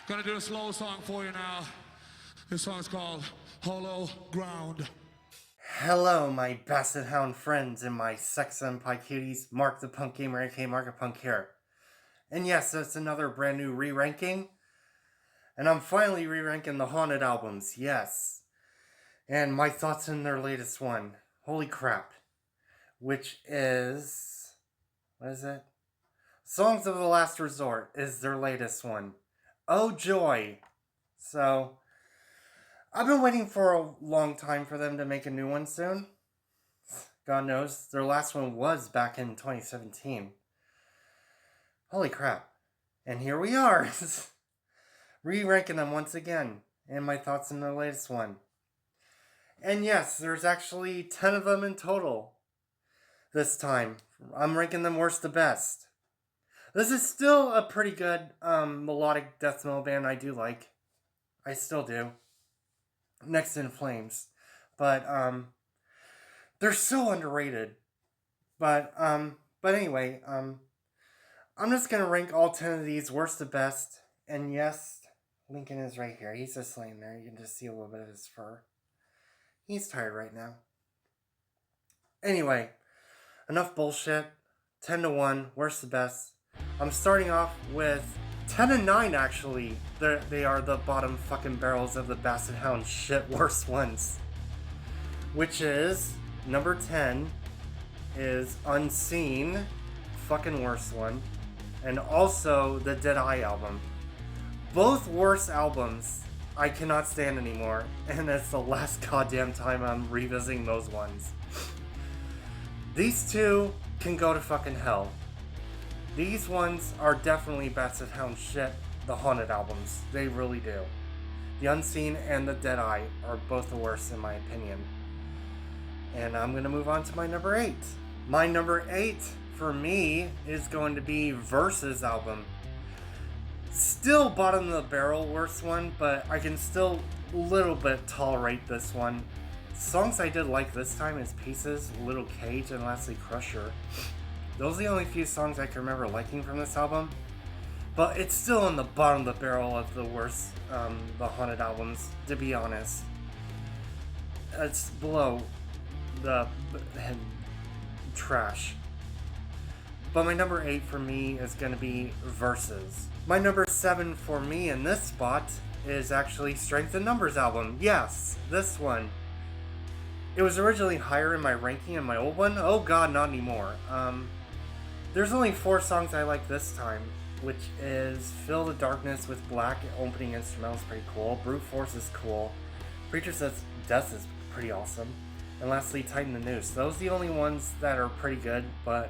Gonna do a slow song for you now. This song's called Hollow Ground. Hello, my Basset Hound friends and my sex and pie cuties, Mark the Punk Gamer, a.k.a. Markapunk here. And yes, it's another brand new re-ranking. And I'm finally re-ranking the Haunted albums, yes. And my thoughts in their latest one. Holy crap. Which is... what is it? Songs of the Last Resort is their latest one. Oh joy! So, I've been waiting for a long time for them to make a new one soon. God knows, their last one was back in 2017. Holy crap. And here we are, re-ranking them once again, and my thoughts on the latest one. And yes, there's actually 10 of them in total this time. I'm ranking them worst to best. This is still a pretty good melodic death metal band I do like. I still do. Next in Flames. But they're so underrated. But anyway, I'm just gonna rank all 10 of these worst to best. And yes, Lincoln is right here. He's just laying there. You can just see a little bit of his fur. He's tired right now. Anyway, enough bullshit. 10 to 1, worst to best. I'm starting off with 10 and 9 actually. They are the bottom fucking barrels of the Basset Hound shit worst ones. Which is, number 10 is Unseen, fucking worst one. And also the Dead Eye album. Both worst albums I cannot stand anymore, and it's the last goddamn time I'm revisiting those ones. These two can go to fucking hell. These ones are definitely Basset Hound shit, the Haunted albums. They really do. The Unseen and the Dead Eye are both the worst in my opinion. And I'm going to move on to my number 8. My number 8 for me is going to be Versus album. Still bottom of the barrel worst one, but I can still a little bit tolerate this one. Songs I did like this time is Pieces, Little Cage, and lastly Crusher. Those are the only few songs I can remember liking from this album. But it's still in the bottom of the barrel of the worst, the Haunted albums, to be honest. It's below the trash. But my number 8 for me is going to be Versus. My number 7 for me in this spot is actually Strength in Numbers album. Yes, this one. It was originally higher in my ranking in my old one. Oh god, not anymore. There's only 4 songs I like this time, which is Fill the Darkness with Black, opening instrumental is pretty cool. Brute Force is cool. Preacher Says Death is pretty awesome. And lastly, Tighten the Noose. Those are the only ones that are pretty good, but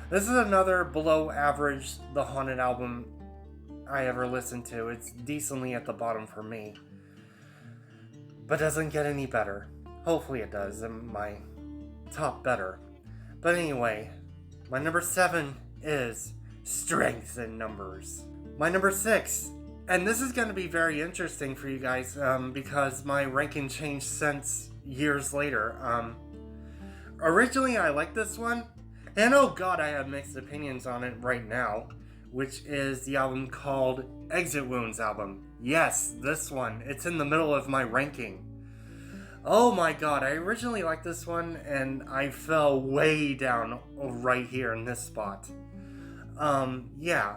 this is another below average The Haunted album I ever listened to. It's decently at the bottom for me. But doesn't get any better. Hopefully it does, and my top better. But anyway, my number 7 is Strength in Numbers. My number 6, and this is going to be very interesting for you guys because my ranking changed since years later. Originally I liked this one, and oh god, I have mixed opinions on it right now, which is the album called Exit Wounds album. Yes, this one. It's in the middle of my ranking. Oh my god, I originally liked this one, and I fell way down right here in this spot. Yeah.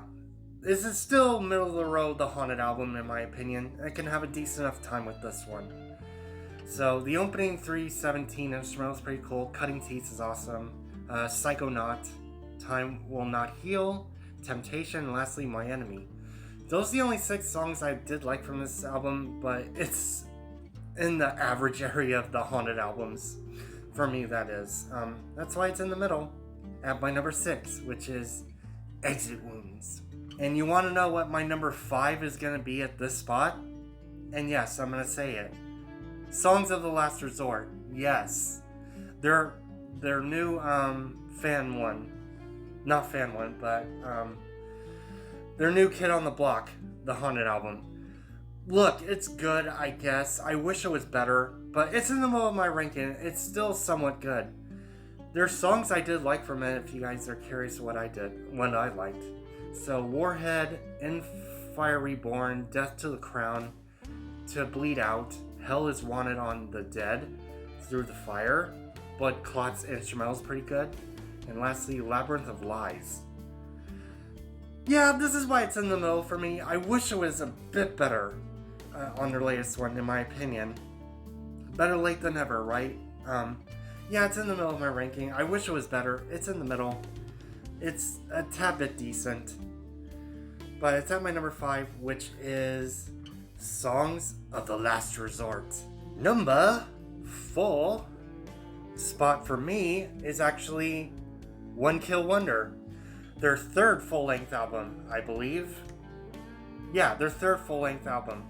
This is still middle of the road, the Haunted album, in my opinion. I can have a decent enough time with this one. So, the opening 3:17 instrumental is pretty cool. Cutting Teeth is awesome. Psychonaut, Time Will Not Heal, Temptation, and lastly, My Enemy. Those are the only 6 songs I did like from this album, but it's in the average area of the Haunted albums. For me, that is. That's why it's in the middle at my number 6, which is Exit Wounds. And you want to know what my number 5 is going to be at this spot? And yes, I'm going to say it. Songs of the Last Resort. Yes. Their new fan one. Not fan one, but their new Kid on the Block, the Haunted album. Look, it's good, I guess. I wish it was better, but it's in the middle of my ranking. It's still somewhat good. There's songs I did like from it, if you guys are curious what I liked. So, Warhead, Fire Reborn, Death to the Crown, to Bleed Out, Hell is Wanted on the Dead, Through the Fire, Blood Clot's instrumental is pretty good, and lastly, Labyrinth of Lies. Yeah, this is why it's in the middle for me. I wish it was a bit better on their latest one, in my opinion. Better late than never, right? Yeah, it's in the middle of my ranking. I wish it was better. It's in the middle. It's a tad bit decent. But it's at my number 5, which is Songs of the Last Resort. Number 4 spot for me is actually One Kill Wonder. Their third full-length album, I believe. Yeah, their third full-length album.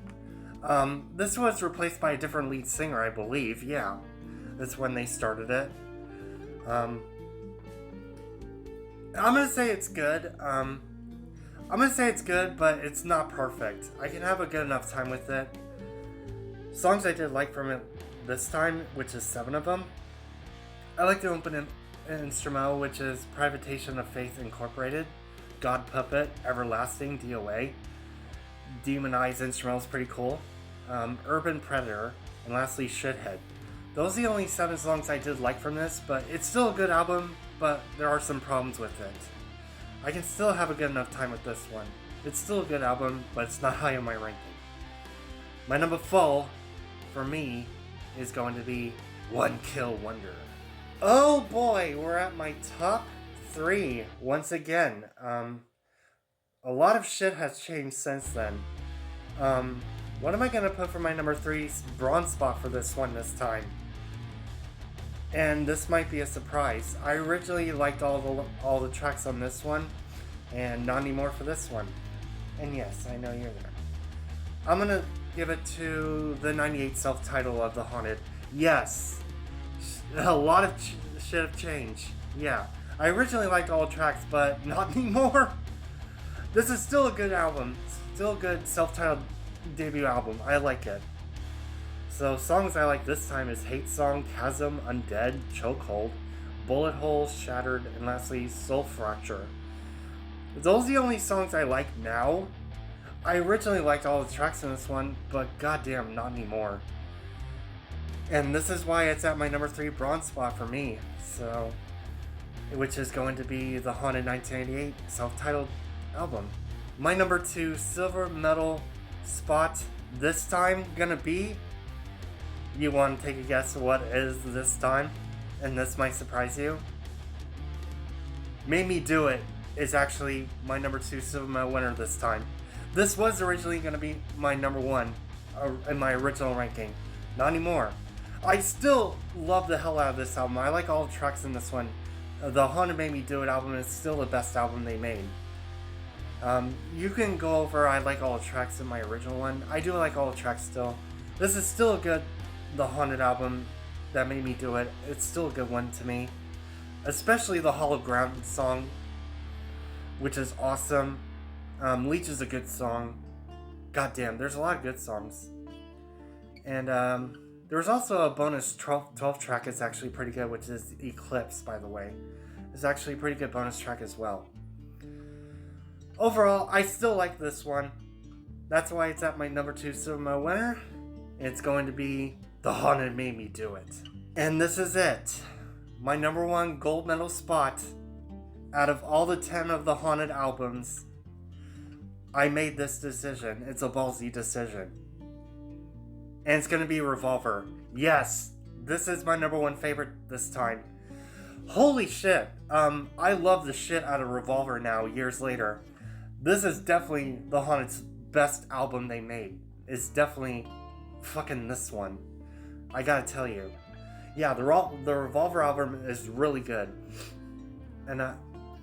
This was replaced by a different lead singer, I believe. Yeah, that's when they started it. I'm gonna say it's good. But it's not perfect. I can have a good enough time with it. Songs I did like from it this time, which is 7 of them. I like the opening instrumental, which is Privatation of Faith Incorporated, God Puppet, Everlasting, DOA. Demonized instrumental is pretty cool. Urban Predator, and lastly Shithead. Those are the only 7 songs I did like from this, but it's still a good album, but there are some problems with it. I can still have a good enough time with this one. It's still a good album, but it's not high on my ranking. My number 4, for me, is going to be One Kill Wonder. Oh boy, we're at my top 3 once again. A lot of shit has changed since then. What am I going to put for my number 3 bronze spot for this one this time? And this might be a surprise. I originally liked all the tracks on this one, and not anymore for this one. And yes, I know you're there. I'm going to give it to the 98 self-title of The Haunted. Yes, a lot of shit have changed. Yeah, I originally liked all the tracks, but not anymore. This is still a good album. Still a good self-titled debut album. I like it. So songs I like this time is Hate Song, Chasm, Undead, Chokehold, Bullet Hole, Shattered, and lastly Soul Fracture. Those are the only songs I like now. I originally liked all the tracks in this one, but goddamn, not anymore. And this is why it's at my number 3 bronze spot for me. So, which is going to be the Haunted 1988 self-titled album. My number 2 silver medal spot this time gonna be, you want to take a guess what is this time? And this might surprise you. Made Me Do It is actually my number 2 silver medal winner this time. This was originally going to be my number 1 in my original ranking. Not anymore. I still love the hell out of this album. I like all the tracks in this one. The Haunted Made Me Do It album is still the best album they made. You can go over, I like all the tracks in my original one. I do like all the tracks still. This is still a good The Haunted album that made me do it. It's still a good one to me. Especially the Hollow Ground song, which is awesome. Leech is a good song. Goddamn, there's a lot of good songs. And there was also a bonus 12 track that's actually pretty good, which is Eclipse, by the way. It's actually a pretty good bonus track as well. Overall, I still like this one. That's why it's at my number 2 silver medal winner. It's going to be The Haunted Made Me Do It. And this is it. My number 1 gold medal spot out of all the 10 of the Haunted albums. I made this decision. It's a ballsy decision. And it's going to be Revolver. Yes, this is my number 1 favorite this time. Holy shit. I love the shit out of Revolver now, years later. This is definitely the Haunted's best album they made. It's definitely fucking this one. I gotta tell you. Yeah, the Revolver album is really good. And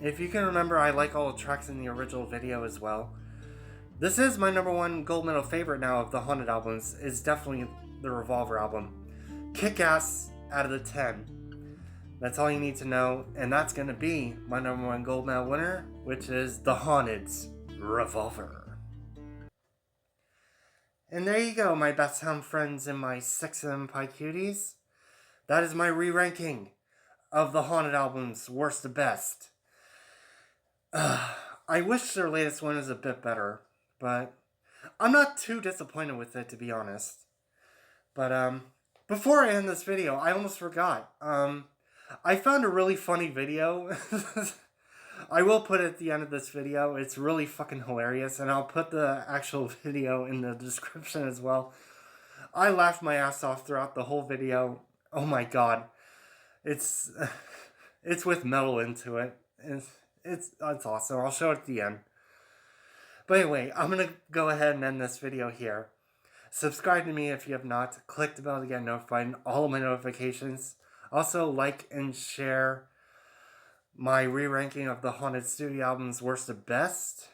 if you can remember, I like all the tracks in the original video as well. This is my number 1 gold medal favorite now of the Haunted albums. Is definitely the Revolver album. Kick-ass out of the 10. That's all you need to know. And that's gonna be my number 1 gold medal winner, which is The Haunted's Revolver. And there you go, my best hound friends and my sex and pie cuties. That is my re-ranking of the Haunted albums, worst to best. I wish their latest one was a bit better, but I'm not too disappointed with it, to be honest. But before I end this video, I almost forgot. I found a really funny video. I will put it at the end of this video. It's really fucking hilarious, and I'll put the actual video in the description as well. I laughed my ass off throughout the whole video. Oh my god. It's with metal into it. It's awesome. I'll show it at the end. But anyway, I'm going to go ahead and end this video here. Subscribe to me if you have not. Click the bell to get notified and all of my notifications. Also, like and share my re-ranking of the Haunted Studio albums worst to best.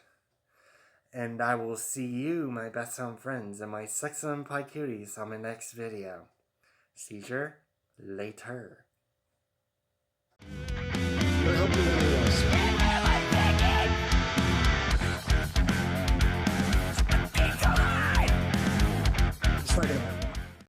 And I will see you, my best known friends, and my sexy pie cuties on my next video. See you later. It's like a